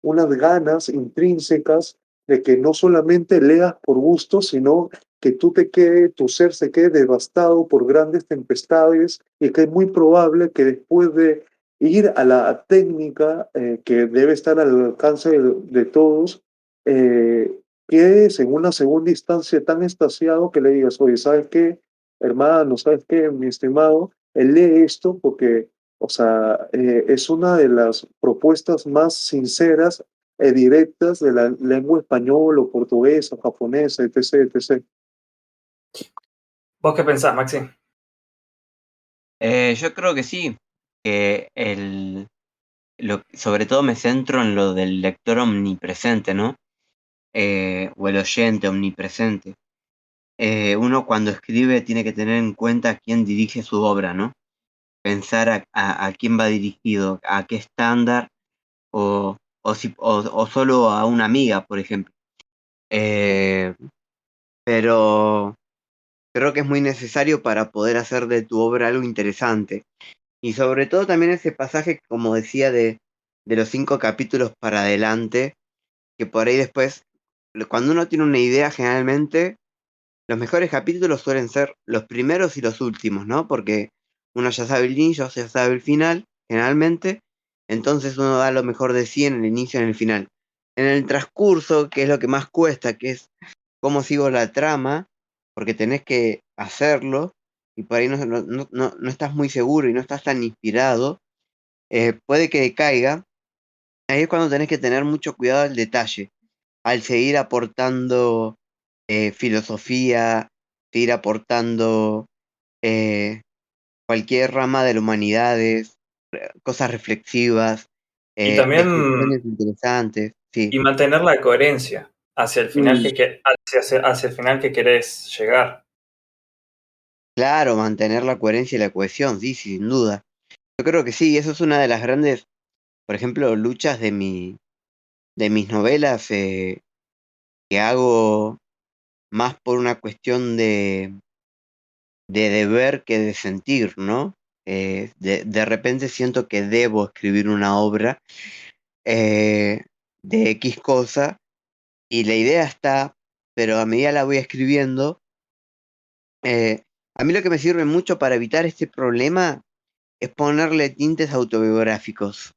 ganas intrínsecas de que no solamente leas por gusto, sino que tu ser se quede devastado por grandes tempestades y que es muy probable que después de ir a la técnica que debe estar al alcance de todos, quedes en una segunda instancia tan extasiado que le digas, oye, ¿sabes qué, hermano? ¿Sabes qué, mi estimado? Él lee esto porque, o sea, es una de las propuestas más sinceras e directas de la lengua española o portuguesa, japonesa, etc., etc. ¿Vos qué pensás, Maxi? Yo creo que sí, que sobre todo me centro en lo del lector omnipresente, ¿no? O el oyente omnipresente. Uno cuando escribe tiene que tener en cuenta a quién dirige su obra, ¿no? Pensar a quién va dirigido, a qué estándar, o solo a una amiga, por ejemplo. Eh, pero creo que es muy necesario para poder hacer de tu obra algo interesante. Y sobre todo también ese pasaje, como decía, de los 5 capítulos para adelante, que por ahí después, cuando uno tiene una idea, generalmente los mejores capítulos suelen ser los primeros y los últimos, ¿no? Porque uno ya sabe el inicio, ya sabe el final, generalmente, entonces uno da lo mejor de sí en el inicio y en el final. En el transcurso, que es lo que más cuesta, que es cómo sigo la trama, porque tenés que hacerlo, y por ahí no estás muy seguro y no estás tan inspirado, puede que decaiga. Ahí es cuando tenés que tener mucho cuidado al detalle, al seguir aportando filosofía, seguir aportando eh, cualquier rama de las humanidades, cosas reflexivas, Y también descripciones interesantes, sí, y mantener la coherencia hacia el final Mm, hacia el final que querés llegar. claro, mantener la coherencia y la cohesión, sí, sí, sin duda. Yo creo que sí, eso es una de las grandes, por ejemplo, luchas de mis novelas, que hago más por una cuestión de deber que de sentir, ¿no? De repente siento que debo escribir una obra eh, de X cosa y la idea está, pero a medida la voy escribiendo, a mí lo que me sirve mucho para evitar este problema es ponerle tintes autobiográficos.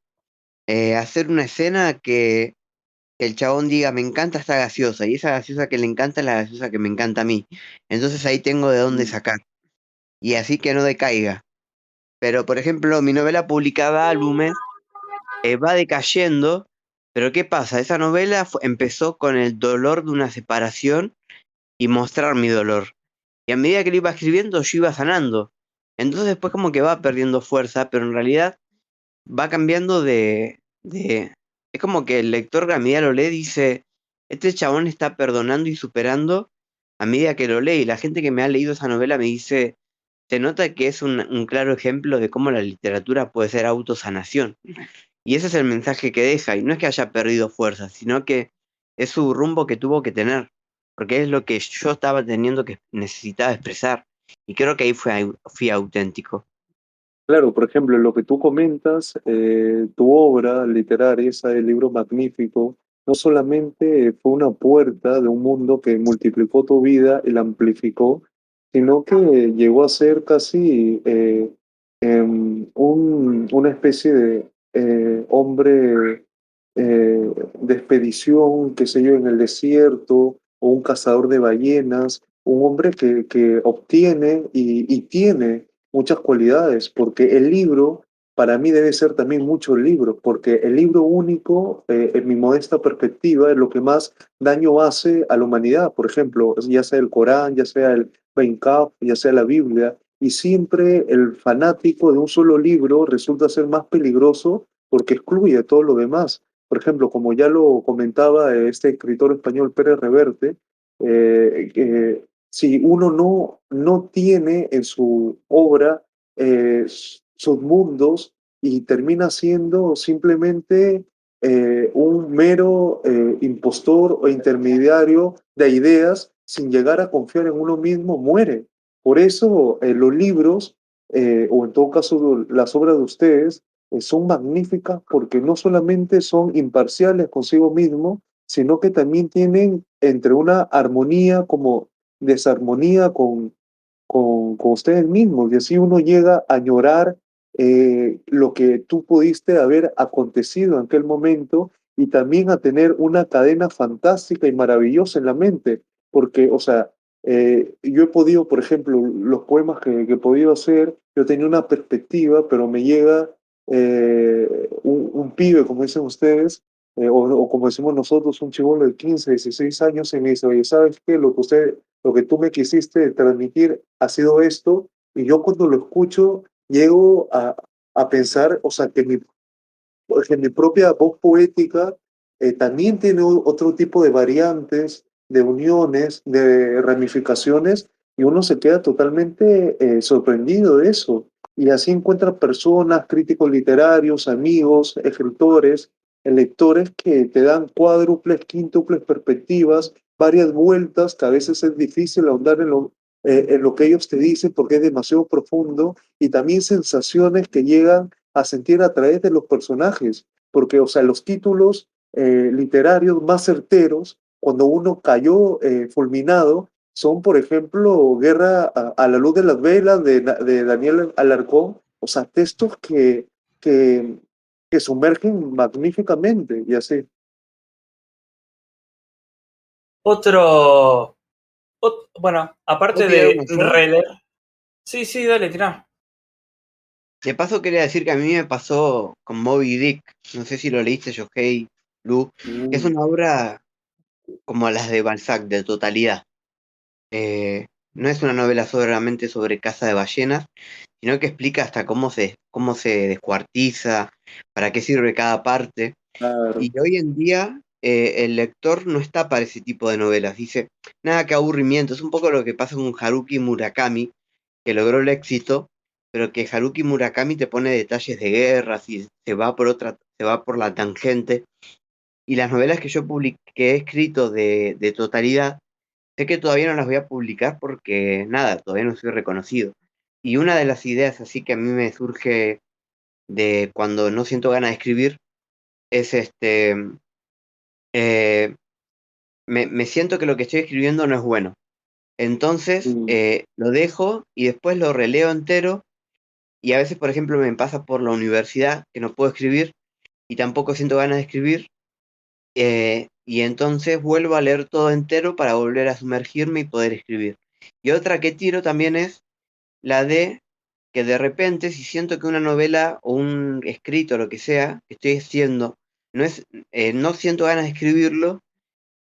Hacer una escena que el chabón diga, me encanta esta gaseosa, y esa gaseosa que le encanta es la gaseosa que me encanta a mí. Entonces ahí tengo de dónde mm. sacar, y así que no decaiga. Pero, por ejemplo, mi novela publicada Álbumes va decayendo, pero ¿qué pasa? Esa novela empezó con el dolor de una separación y mostrar mi dolor. Y a medida que lo iba escribiendo, yo iba sanando. Entonces después como que va perdiendo fuerza, pero en realidad va cambiando Es como que el lector a medida lo lee dice, este chabón está perdonando y superando a medida que lo lee. Y la gente que me ha leído esa novela me dice, se nota que es un claro ejemplo de cómo la literatura puede ser autosanación. Y ese es el mensaje que deja, y no es que haya perdido fuerza, sino que es su rumbo que tuvo que tener, porque es lo que yo estaba teniendo que necesitaba expresar. Y creo que ahí fui auténtico. Claro, por ejemplo, lo que tú comentas, tu obra literaria, ese libro magnífico, no solamente fue una puerta de un mundo que multiplicó tu vida y la amplificó, sino que llegó a ser casi una especie de hombre de expedición, qué sé yo, en el desierto, o un cazador de ballenas, un hombre que obtiene y tiene muchas cualidades, porque el libro para mí debe ser también muchos libros, porque el libro único, en mi modesta perspectiva, es lo que más daño hace a la humanidad. Por ejemplo, ya sea el Corán, ya sea el Bainkaf, ya sea la Biblia, y siempre el fanático de un solo libro resulta ser más peligroso porque excluye todo lo demás. Por ejemplo, como ya lo comentaba este escritor español Pérez Reverte, si uno no tiene en su obra sus mundos y termina siendo simplemente un mero impostor o intermediario de ideas sin llegar a confiar en uno mismo, muere. Por eso los libros, o en todo caso las obras de ustedes, son magníficas porque no solamente son imparciales consigo mismo, sino que también tienen entre una armonía como desarmonía con ustedes mismos y así uno llega a añorar lo que tú pudiste haber acontecido en aquel momento y también a tener una cadena fantástica y maravillosa en la mente, porque, o sea, yo he podido, por ejemplo, los poemas que he podido hacer, yo tenía una perspectiva, pero me llega un pibe, como dicen ustedes, o como decimos nosotros, un chibolo de 15 16 años, y me dice, oye, ¿sabes qué? Lo que usted lo que tú me quisiste transmitir ha sido esto, y yo cuando lo escucho llego a pensar, o sea, que mi propia voz poética también tiene otro tipo de variantes, de uniones, de ramificaciones, y uno se queda totalmente sorprendido de eso. Y así encuentra personas, críticos literarios, amigos, escritores, lectores que te dan cuádruples, quíntuples perspectivas, varias vueltas, que a veces es difícil ahondar en lo que ellos te dicen porque es demasiado profundo, y también sensaciones que llegan a sentir a través de los personajes, porque, o sea, los títulos literarios más certeros, cuando uno cayó fulminado, son, por ejemplo, Guerra a la luz de las velas de Daniel Alarcón, o sea, textos que, que sumergen magníficamente, y así. Otro, bueno, ¿Puedo aparte tirar de uno yo? releer. Sí, sí, dale, tirá. De paso quería decir que a mí me pasó con Moby Dick, no sé si lo leíste, Yohei, Lu, que es Mm, una obra como las de Balzac, de totalidad. Eh, no es una novela solamente sobre caza de ballenas, sino que explica hasta cómo se descuartiza, para qué sirve cada parte. claro. Y hoy en día el lector no está para ese tipo de novelas. Dice, nada, qué aburrimiento. Es un poco lo que pasa con Haruki Murakami, que logró el éxito, pero que Haruki Murakami te pone detalles de guerras y se va por la tangente. Y las novelas que que he escrito de totalidad, sé que todavía no las voy a publicar porque nada, todavía no soy reconocido. Y una de las ideas así que a mí me surge de cuando no siento ganas de escribir es eh, me siento que lo que estoy escribiendo no es bueno. Entonces Mm, lo dejo y después lo releo entero y a veces, por ejemplo, me pasa por la universidad que no puedo escribir y tampoco siento ganas de escribir y entonces vuelvo a leer todo entero para volver a sumergirme y poder escribir. Y otra que tiro también es la de que de repente si siento que una novela o un escrito, lo que sea, que estoy haciendo, no siento ganas de escribirlo,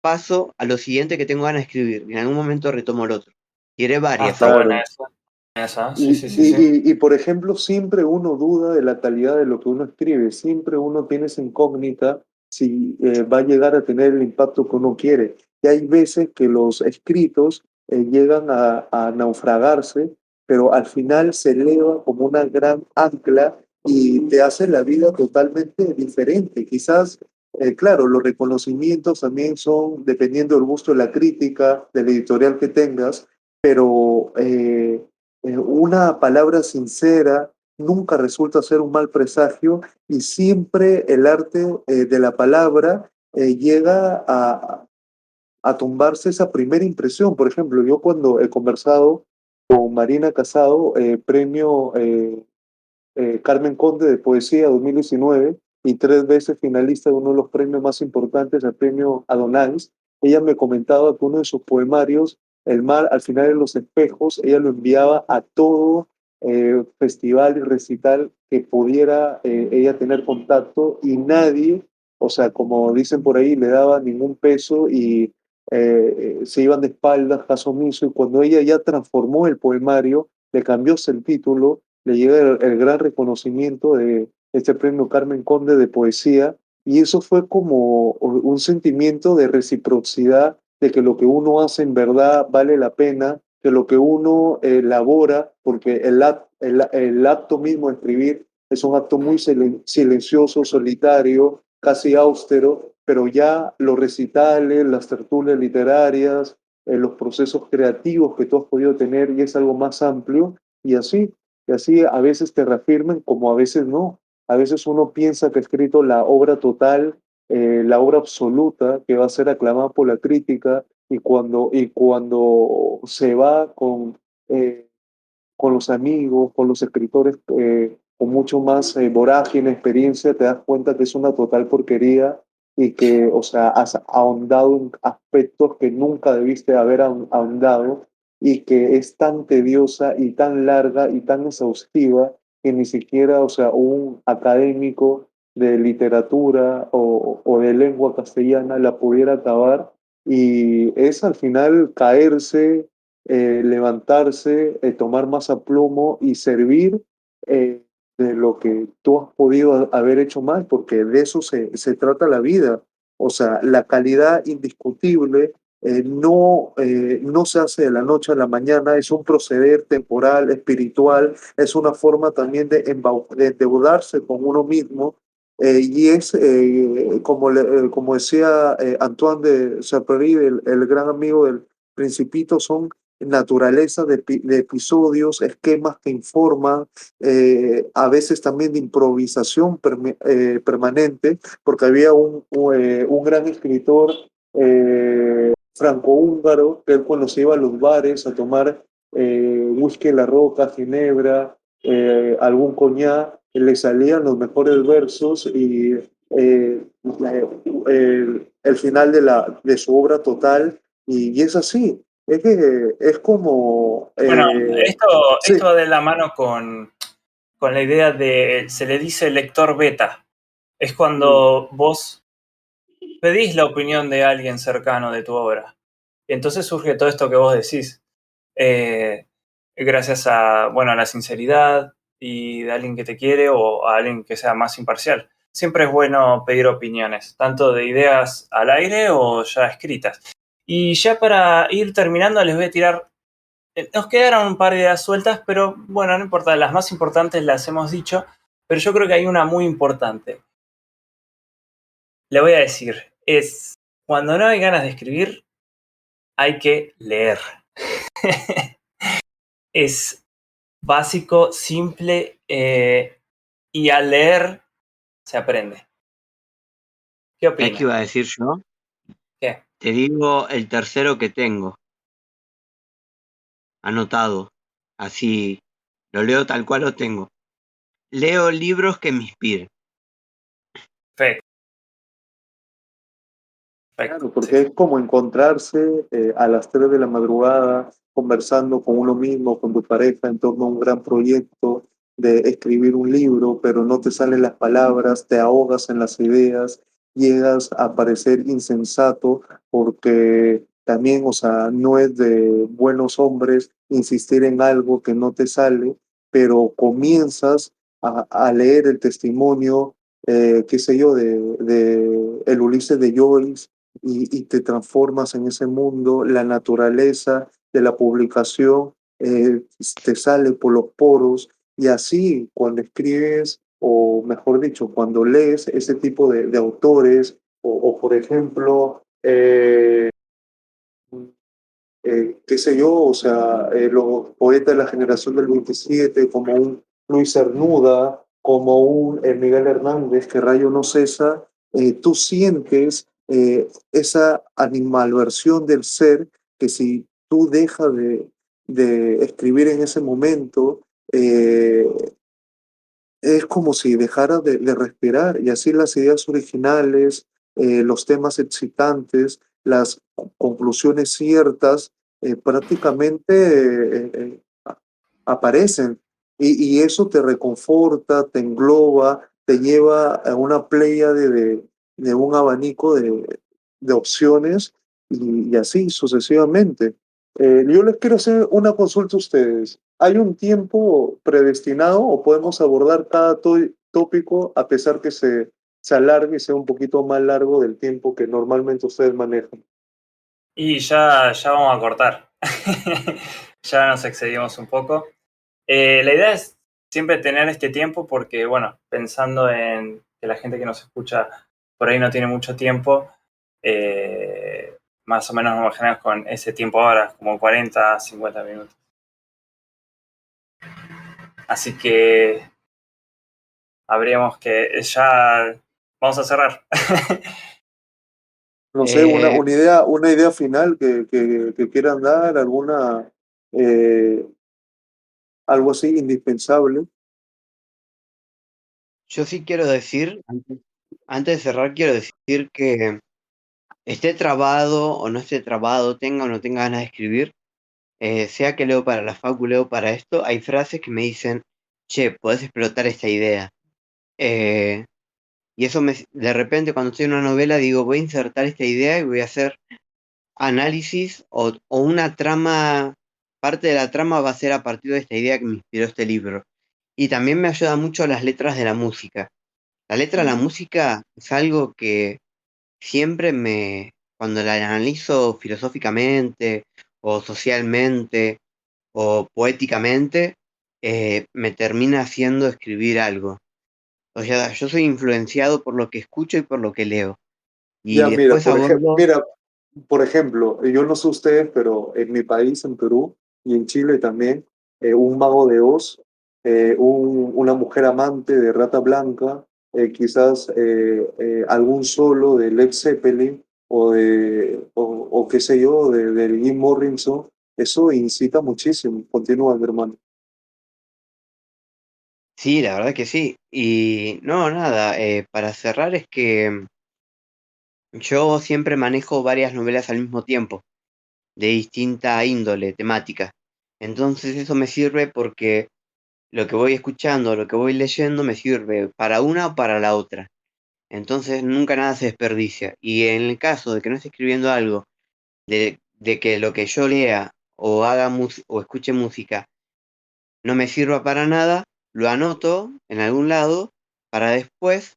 paso a lo siguiente que tengo ganas de escribir y en algún momento retomo el otro. Tiré Ah, varias está ahí. buena claro. esa. Esa, sí, Y, sí, sí, sí. por ejemplo, siempre uno duda de la calidad de lo que uno escribe, siempre uno tiene esa incógnita si va a llegar a tener el impacto que uno quiere. Y hay veces que los escritos llegan a naufragarse, pero al final se eleva como una gran ancla y te hace la vida totalmente diferente. Quizás, claro, los reconocimientos también son dependiendo del gusto de la crítica, del editorial que tengas, pero una palabra sincera nunca resulta ser un mal presagio, y siempre el arte de la palabra llega a tumbarse esa primera impresión. Por ejemplo, yo cuando he conversado con Marina Casado, premio Carmen Conde de Poesía 2019 y 3 veces finalista de uno de los premios más importantes, el premio Adonais. Ella me comentaba que uno de sus poemarios, El mar al final de los espejos, ella lo enviaba a todo festival y recital que pudiera ella tener contacto, y nadie, o sea, como dicen por ahí, le daba ningún peso, y se iban de espaldas, caso omiso, y cuando ella ya transformó el poemario, le cambió el título, le llega el gran reconocimiento de este premio Carmen Conde de poesía, y eso fue como un sentimiento de reciprocidad, de que lo que uno hace en verdad vale la pena, que lo que uno elabora, porque el acto mismo de escribir es un acto muy silencioso, solitario, casi austero, pero ya los recitales, las tertulias literarias, los procesos creativos que tú has podido tener, y es algo más amplio, y así. Y así a veces te reafirman como a veces no. A veces uno piensa que ha escrito la obra total, la obra absoluta que va a ser aclamada por la crítica, y cuando se va con los amigos, con los escritores con mucho más vorágine, experiencia, te das cuenta que es una total porquería, y que, o sea, has ahondado en aspectos que nunca debiste haber ahondado, y que es tan tediosa y tan larga y tan exhaustiva que ni siquiera, o sea, un académico de literatura o de lengua castellana la pudiera acabar, y es al final caerse levantarse, tomar más aplomo y servir eh, de lo que tú has podido haber hecho mal, porque de eso se trata la vida. O sea, la calidad indiscutible no se hace de la noche a la mañana, es un proceder temporal, espiritual, es una forma también de endeudarse con uno mismo. Y es, como decía Antoine de Saint-Exupéry, el gran amigo del Principito, son naturaleza de episodios, esquemas que informan, a veces también de improvisación permanente, porque había un gran escritor franco-húngaro que él cuando se iba a los bares a tomar whisky en la roca, ginebra, algún coñac, le salían los mejores versos y el final de su obra total, y es así. Es que es como... Bueno, esto, sí, esto va de la mano con la idea de, se le dice lector beta. Es cuando vos pedís la opinión de alguien cercano de tu obra. Y entonces surge todo esto que vos decís. Eh, Gracias a, bueno, a la sinceridad y de alguien que te quiere o a alguien que sea más imparcial. Siempre es bueno pedir opiniones, tanto de ideas al aire o ya escritas. Y ya para ir terminando, les voy a tirar. Nos quedaron un par de ideas sueltas, pero bueno, no importa, las más importantes las hemos dicho, pero yo creo que hay una muy importante. Le voy a decir, es cuando no hay ganas de escribir, hay que leer. Es básico, simple, y al leer se aprende. ¿Qué ¿Sabes qué opinas? iba a decir yo? ¿Qué? Te digo el tercero que tengo, anotado. Así lo leo tal cual lo tengo. Leo libros que me inspiren. Perfecto, claro, perfecto. Sí, porque sí. es como encontrarse a las 3 de la madrugada conversando con uno mismo, con tu pareja en torno a un gran proyecto de escribir un libro, pero no te salen las palabras, te ahogas en las ideas, llegas a parecer insensato porque también, o sea, no es de buenos hombres insistir en algo que no te sale, pero comienzas a leer el testimonio, qué sé yo, de el Ulises de Joyce, y te transformas en ese mundo, la naturaleza de la publicación te sale por los poros, y así cuando escribes, o mejor dicho, cuando lees ese tipo de autores, o por ejemplo, qué sé yo, o sea, los poetas de la generación del 27 como un Luis Cernuda, como un Miguel Hernández, que rayo no cesa, tú sientes esa animalversión del ser que si tú dejas de escribir en ese momento, eh, es como si dejara de respirar, y así las ideas originales, los temas excitantes, las conclusiones ciertas, prácticamente aparecen, y eso te reconforta, te engloba, te lleva a una playa de un abanico de opciones, y así sucesivamente. Yo les quiero hacer una consulta a ustedes. ¿Hay un tiempo predestinado o podemos abordar cada tópico a pesar que se alargue y sea un poquito más largo del tiempo que normalmente ustedes manejan? Y ya vamos a cortar. Ya nos excedimos un poco. La idea es siempre tener este tiempo porque, bueno, pensando en que la gente que nos escucha por ahí no tiene mucho tiempo, más o menos nos imaginamos con ese tiempo ahora, como 40, 50 minutos. Así que habríamos que ya vamos a cerrar. No sé, Eh, una idea final que quieran dar, alguna, eh, algo así indispensable. yo sí quiero decir, antes de cerrar, quiero decir que esté trabado o no esté trabado, tenga o no tenga ganas de escribir, sea que leo para la facu, leo para esto, hay frases que me dicen, che, podés explotar esta idea. Eh, y eso de repente cuando estoy en una novela digo, voy a insertar esta idea y voy a hacer análisis o una trama parte de la trama va a ser a partir de esta idea que me inspiró este libro. Y también me ayuda mucho las letras de la música. La letra de la música es algo que siempre cuando la analizo filosóficamente o socialmente o poéticamente, me termina haciendo escribir algo. O sea, yo soy influenciado por lo que escucho y por lo que leo. Ya, Y después abordo, mira, por ejemplo, yo no sé ustedes, pero en mi país, en Perú y en Chile también, un mago de Oz, una mujer amante de Rata Blanca, quizás algún solo de Led Zeppelin o qué sé yo, de Jim Morrison, eso incita muchísimo. Continúa, mi hermano. sí, la verdad que sí. Y no, nada, para cerrar es que yo siempre manejo varias novelas al mismo tiempo, de distinta índole, temática. Entonces eso me sirve porque lo que voy escuchando, lo que voy leyendo me sirve para una o para la otra. Entonces nunca nada se desperdicia. Y en el caso de que no esté escribiendo algo, de que lo que yo lea o haga o escuche música no me sirva para nada, lo anoto en algún lado para después,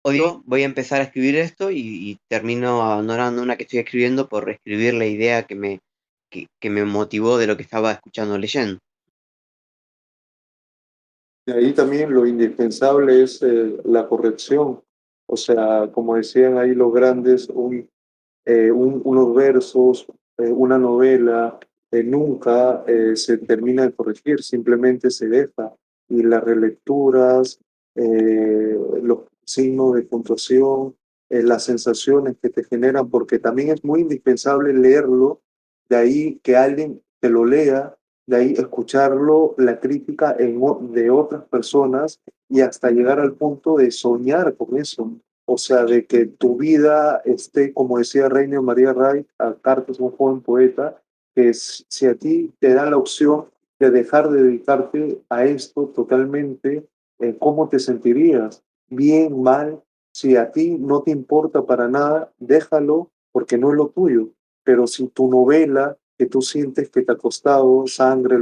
o digo, voy a empezar a escribir esto y termino abandonando una que estoy escribiendo por reescribir la idea que me motivó de lo que estaba escuchando o leyendo. Y ahí también lo indispensable es la corrección. O sea, como decían ahí los grandes, unos versos, una novela, nunca se termina de corregir, simplemente se deja. Y las relecturas, los signos de puntuación, las sensaciones que te generan, porque también es muy indispensable leerlo, de ahí que alguien te lo lea, de ahí escucharlo, la crítica de otras personas y hasta llegar al punto de soñar con eso. O sea, de que tu vida esté, como decía Reina María Wright, a Cartas, un joven poeta, que si a ti te da la opción de dejar de dedicarte a esto totalmente, ¿cómo te sentirías? Bien, mal, si a ti no te importa para nada, déjalo porque no es lo tuyo. Pero si tu novela, que tú sientes que te ha costado sangre,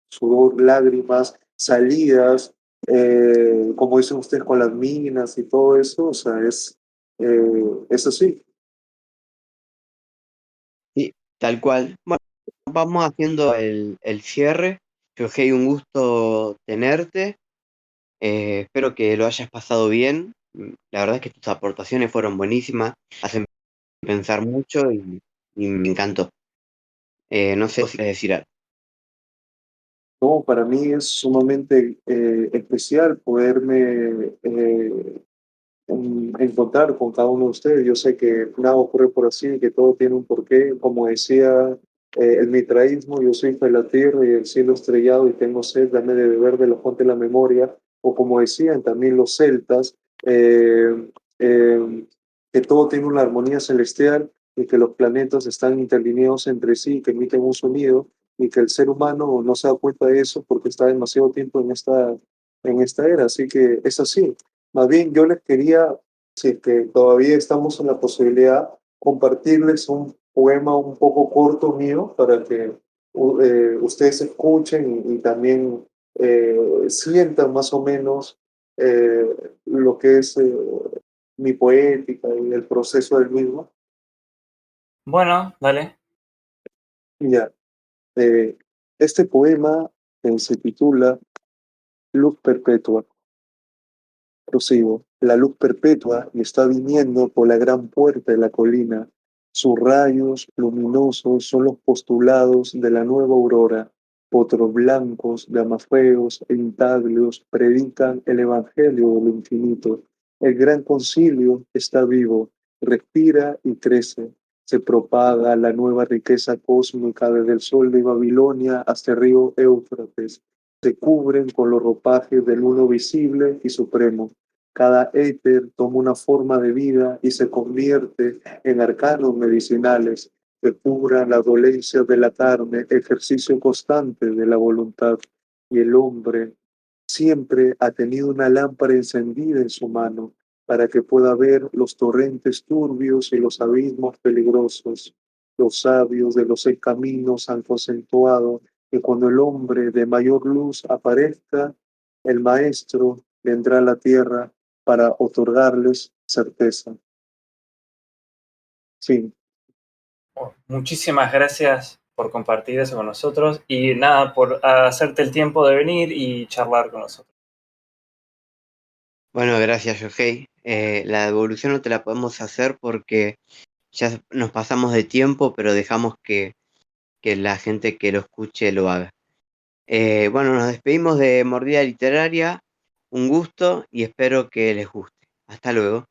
sudor, lágrimas, salidas, como dicen ustedes con las minas y todo eso, o sea, es así. Sí, tal cual. Bueno, vamos haciendo el cierre. Jorge, un gusto tenerte. Espero que lo hayas pasado bien. La verdad es que tus aportaciones fueron buenísimas, hacen pensar mucho y me encantó. No sé si quieres decir algo. No, para mí es sumamente especial poderme encontrar con cada uno de ustedes. Yo sé que nada ocurre por así, que todo tiene un porqué. Como decía el mitraísmo, yo soy de la tierra y el cielo estrellado y tengo sed, dame de beber de la fuente de la memoria. O como decían también los celtas, eh, eh, que todo tiene una armonía celestial y que los planetas están interlineados entre sí, que emiten un sonido y que el ser humano no se da cuenta de eso porque está demasiado tiempo en esta era. Así que es así. Más bien, yo les quería, si es que todavía estamos en la posibilidad, compartirles un poema un poco corto mío para que ustedes escuchen y también sientan más o menos lo que es mi poética y el proceso del mismo. Bueno, dale. Ya, eh, este poema se titula Luz Perpetua. Prosigo. La luz perpetua está viniendo por la gran puerta de la colina. Sus rayos luminosos son los postulados de la nueva aurora. Potros blancos, damafeos e intaglios predican el evangelio de lo infinito. El gran concilio está vivo, respira y crece. Se propaga la nueva riqueza cósmica desde el sol de Babilonia hasta el río Éufrates. Se cubren con los ropajes del uno visible y supremo. Cada éter toma una forma de vida y se convierte en arcanos medicinales que curan la dolencia de la carne, ejercicio constante de la voluntad. Y el hombre siempre ha tenido una lámpara encendida en su mano para que pueda ver los torrentes turbios y los abismos peligrosos. Los sabios de los 6 caminos han concentrado que cuando el hombre de mayor luz aparezca, el Maestro vendrá a la tierra para otorgarles certeza. Fin. Bueno, muchísimas gracias por compartir eso con nosotros y nada, por hacerte el tiempo de venir y charlar con nosotros. Bueno, gracias, Yohei. La devolución no te la podemos hacer porque ya nos pasamos de tiempo, pero dejamos que la gente que lo escuche lo haga. Bueno, nos despedimos de Mordida Literaria. Un gusto y espero que les guste. Hasta luego.